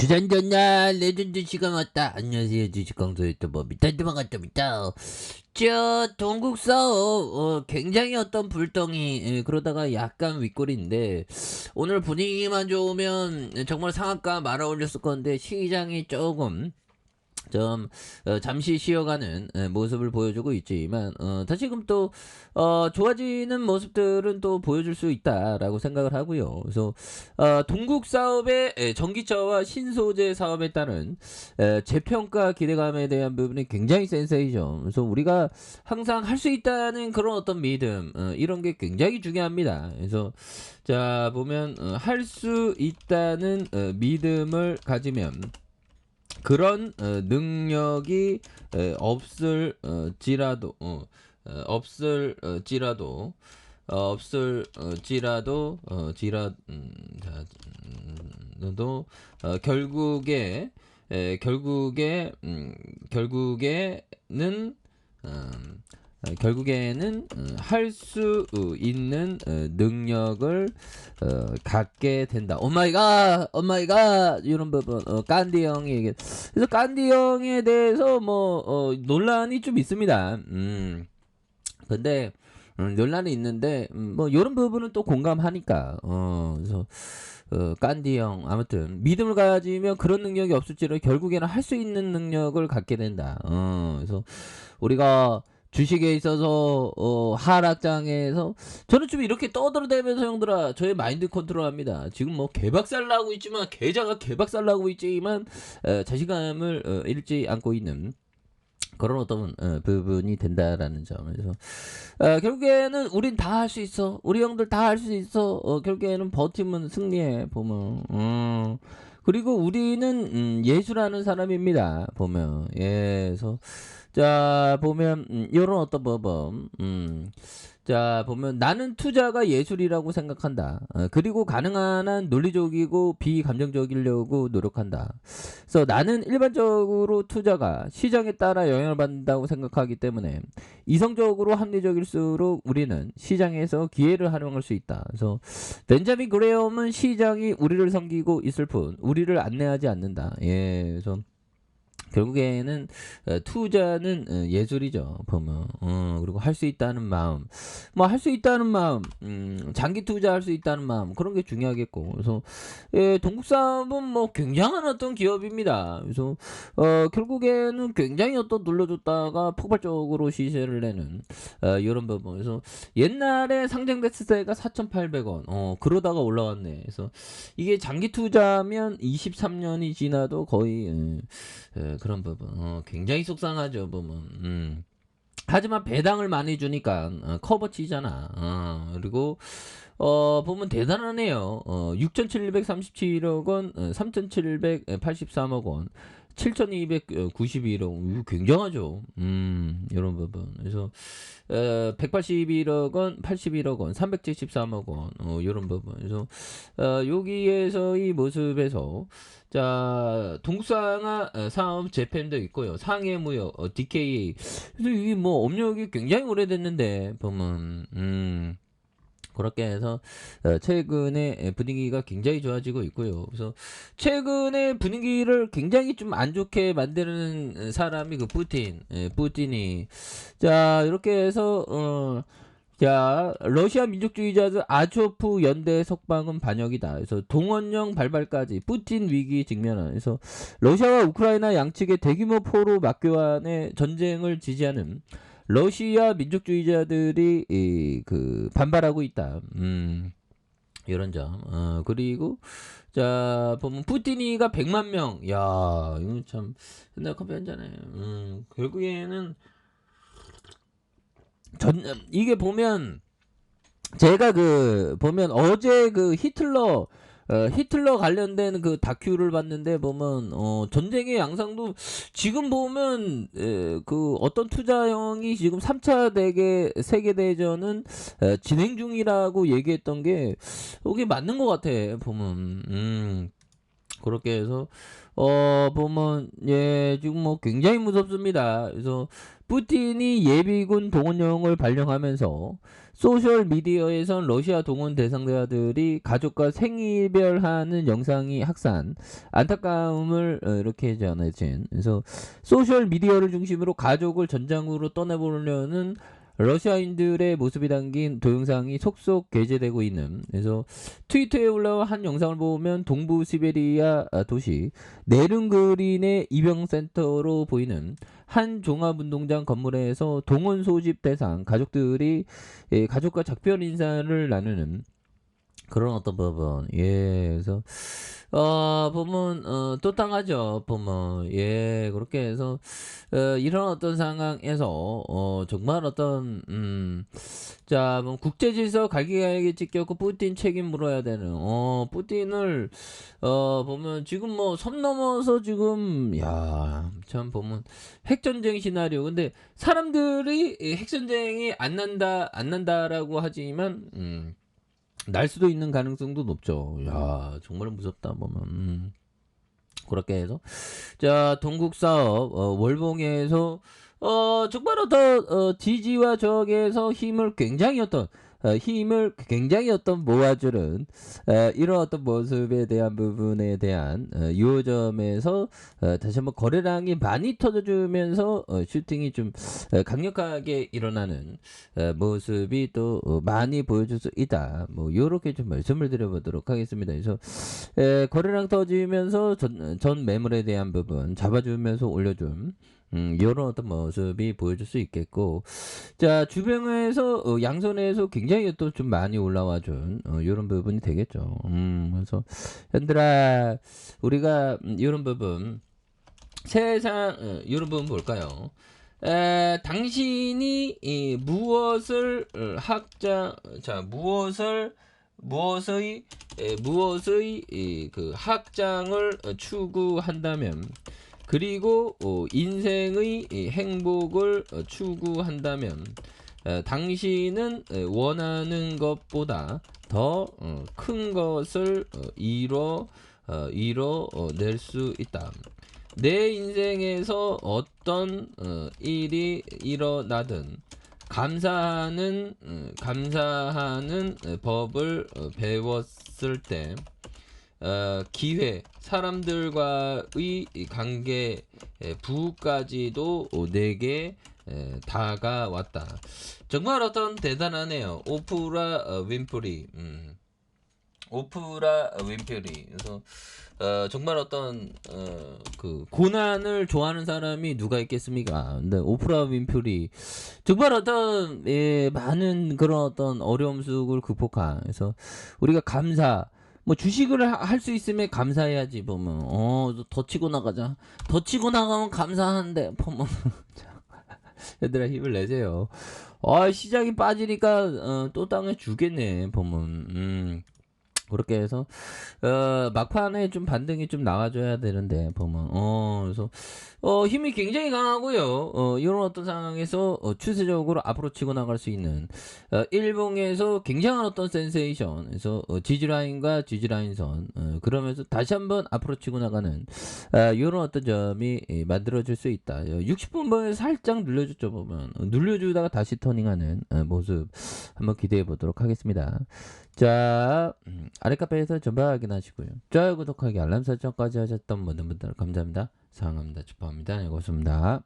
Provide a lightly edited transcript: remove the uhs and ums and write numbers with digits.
주전전날 레전드 시간 왔다. 안녕하세요, 주식강도 유튜버 미탄드만 갔답니다. 저 동국 사업 굉장히 어떤 불덩이 그러다가 약간 윗골인데 오늘 분위기만 좋으면 정말 상한가 말아 올렸을 건데 시장이 조금 좀 잠시 쉬어가는 모습을 보여주고 있지만 다시금 또 좋아지는 모습들은 또 보여줄 수 있다라고 생각을 하고요. 그래서 동국 사업의 전기차와 신소재 사업에 따른 재평가 기대감에 대한 부분이 굉장히 센세이죠. 그래서 우리가 항상 할 수 있다는 그런 어떤 믿음 이런 게 굉장히 중요합니다. 그래서 자 보면 할 수 있다는 믿음을 가지면 그런 능력이 없을지라도 결국에 결국에는 할 수 있는 능력을 갖게 된다. 오마이갓 이런 부분 깐디 형이 얘기. 그래서 깐디 형에 대해서 논란이 좀 있습니다. 근데 논란이 있는데 뭐 이런 부분은 또 공감하니까 그래서 깐디 형 아무튼 믿음을 가지면 그런 능력이 없을지라도 결국에는 할 수 있는 능력을 갖게 된다. 그래서 우리가 주식에 있어서 하락장에서 저는 좀 이렇게 떠들어대면서 형들아 저의 마인드 컨트롤합니다. 지금 뭐 개박살 나고 있지만 계좌가 개박살 나고 있지만 자신감을 잃지 않고 있는 그런 어떤 부분이 된다라는 점. 그래서 결국에는 우린 다 할 수 있어. 우리 형들 다 할 수 있어. 결국에는 버티면 승리해 보면. 그리고 우리는 예술하는 사람입니다. 보면 그래서 자 보면 요런 어떤 법은 자 보면 나는 투자가 예술이라고 생각한다. 그리고 가능한 한 논리적이고 비감정적이려고 노력한다. 그래서 나는 일반적으로 투자가 시장에 따라 영향을 받는다고 생각하기 때문에 이성적으로 합리적일수록 우리는 시장에서 기회를 활용할 수 있다. 그래서 벤자민 그레엄은 시장이 우리를 섬기고 있을 뿐 우리를 안내하지 않는다. 그래서 결국에는 투자는 예술이죠. 보면 그리고 할 수 있다는 마음, 뭐 할 수 있다는 마음, 장기 투자할 수 있다는 마음 그런 게 중요하겠고. 그래서 동국사업은 뭐 굉장한 어떤 기업입니다. 그래서 결국에는 굉장히 어떤 눌러줬다가 폭발적으로 시세를 내는 이런 부분. 그래서 옛날에 상장됐을 때가 4,800원, 그러다가 올라왔네. 그래서 이게 장기 투자면 23년이 지나도 거의 그런 부분 굉장히 속상하죠 보면. 하지만 배당을 많이 주니까 커버 치잖아. 그리고 보면 대단하네요. 6,737억 원, 3,783억 원, 7,291억 원. 이거 굉장하죠. 이런 부분. 그래서 181억 원, 81억 원, 373억 원. 이런 부분. 그래서 여기에서 이 모습에서 자 동상아 사업 재팬도 있고요. 상해무역 DK. 그래서 이게 뭐 업력이 굉장히 오래됐는데 보면 그렇게 해서 최근에 분위기가 굉장히 좋아지고 있고요. 그래서 최근에 분위기를 굉장히 좀 안 좋게 만드는 사람이 그 푸틴이 자 이렇게 해서 자 러시아 민족주의자들 아초프 연대 석방은 반역이다. 그래서 동원령 발발까지 푸틴 위기 직면한. 그래서 러시아와 우크라이나 양측의 대규모 포로 맞교환의 전쟁을 지지하는 러시아 민족주의자들이 그 반발하고 있다. 이런 점. 그리고 자 보면 푸틴이가 100만 명. 야 이거 참 옛날 커피 한 잔에. 결국에는 이게 보면 제가 그 보면 어제 그 히틀러 관련된 그 다큐를 봤는데 보면 전쟁의 양상도 지금 보면 그 어떤 투자형이 지금 3차 세계대전은 진행 중이라고 얘기했던 게 이게 맞는 것 같아 보면. 그렇게 해서 보면 지금 뭐 굉장히 무섭습니다. 그래서 푸틴이 예비군 동원령을 발령하면서 소셜 미디어에선 러시아 동원 대상자들이 가족과 생이별하는 영상이 확산, 안타까움을 이렇게 하잖아요. 그래서 소셜 미디어를 중심으로 가족을 전장으로 떠나보려는 러시아인들의 모습이 담긴 동영상이 속속 게재되고 있는, 그래서 트위터에 올라온 한 영상을 보면 동부 시베리아 도시 네른그린의 입영센터로 보이는 한 종합운동장 건물에서 동원 소집 대상 가족들이 가족과 작별 인사를 나누는 그런 어떤 부분. 예, 그래서 보면 또 당하죠. 보면 예, 그렇게 해서 이런 어떤 상황에서 정말 어떤 자, 뭐 국제 질서 갈기갈기 찢겼고 푸틴 책임 물어야 되는 푸틴을 보면 지금 뭐 선 넘어서 지금 야, 참 보면 핵전쟁 시나리오. 근데 사람들이 핵전쟁이 안 난다라고 하지만 날 수도 있는 가능성도 높죠. 야, 정말 무섭다 보면. 그렇게 해서 자, 동국 사업 월봉에서 정말 어떤 지지와 적에서 힘을 굉장히 어떤 모아주는 이런 어떤 모습에 대한 부분에 대한 요점에서 다시 한번 거래량이 많이 터져주면서 슈팅이 좀 강력하게 일어나는 모습이 또 많이 보여줄 수 있다. 뭐 요렇게 좀 말씀을 드려보도록 하겠습니다. 그래서 거래량 터지면서 전 매물에 대한 부분 잡아주면서 올려줌. 이런 어떤 모습이 보여줄 수 있겠고, 자, 주변에서 양선에서 굉장히 또 좀 많이 올라와준 이런 부분이 되겠죠. 그래서 현들아, 우리가 이런 부분 세상 이런 부분 볼까요? 당신이 무엇을 무엇의 그 학장을 추구한다면, 그리고 인생의 행복을 추구한다면 당신은 원하는 것보다 더 큰 것을 이뤄낼 수 있다. 내 인생에서 어떤 일이 일어나든 감사하는 법을 배웠을 때 기회, 사람들과의 관계, 부까지도 내게 다가왔다. 정말 어떤 대단하네요. 오프라 윈프리. 그래서 정말 어떤 그 고난을 좋아하는 사람이 누가 있겠습니까? 근데 오프라 윈프리 정말 어떤 많은 그런 어떤 어려움 속을 극복한, 그래서 우리가 뭐 주식을 할 수 있으면 감사해야지. 보면 더 치고 나가자. 더 치고 나가면 감사한데 보면 얘들아 힘을 내세요. 시장이 빠지니까 또 땅에 주겠네. 보면 그렇게 해서 막판에 좀 반등이 좀 나와줘야 되는데 보면 그래서 힘이 굉장히 강하고요. 이런 어떤 상황에서 추세적으로 앞으로 치고 나갈 수 있는 일봉에서 굉장한 어떤 센세이션에서 지지라인과 지지라인선 그러면서 다시 한번 앞으로 치고 나가는 이런 어떤 점이 만들어질 수 있다. 60분번에 살짝 눌려줬죠. 보면 눌려주다가 다시 터닝하는 모습 한번 기대해 보도록 하겠습니다. 자, 아래 카페에서 전부 확인하시고요. 좋아요, 구독하기, 알람 설정까지 하셨던 모든 분들 감사합니다. 사랑합니다. 축복합니다. 네, 고맙습니다.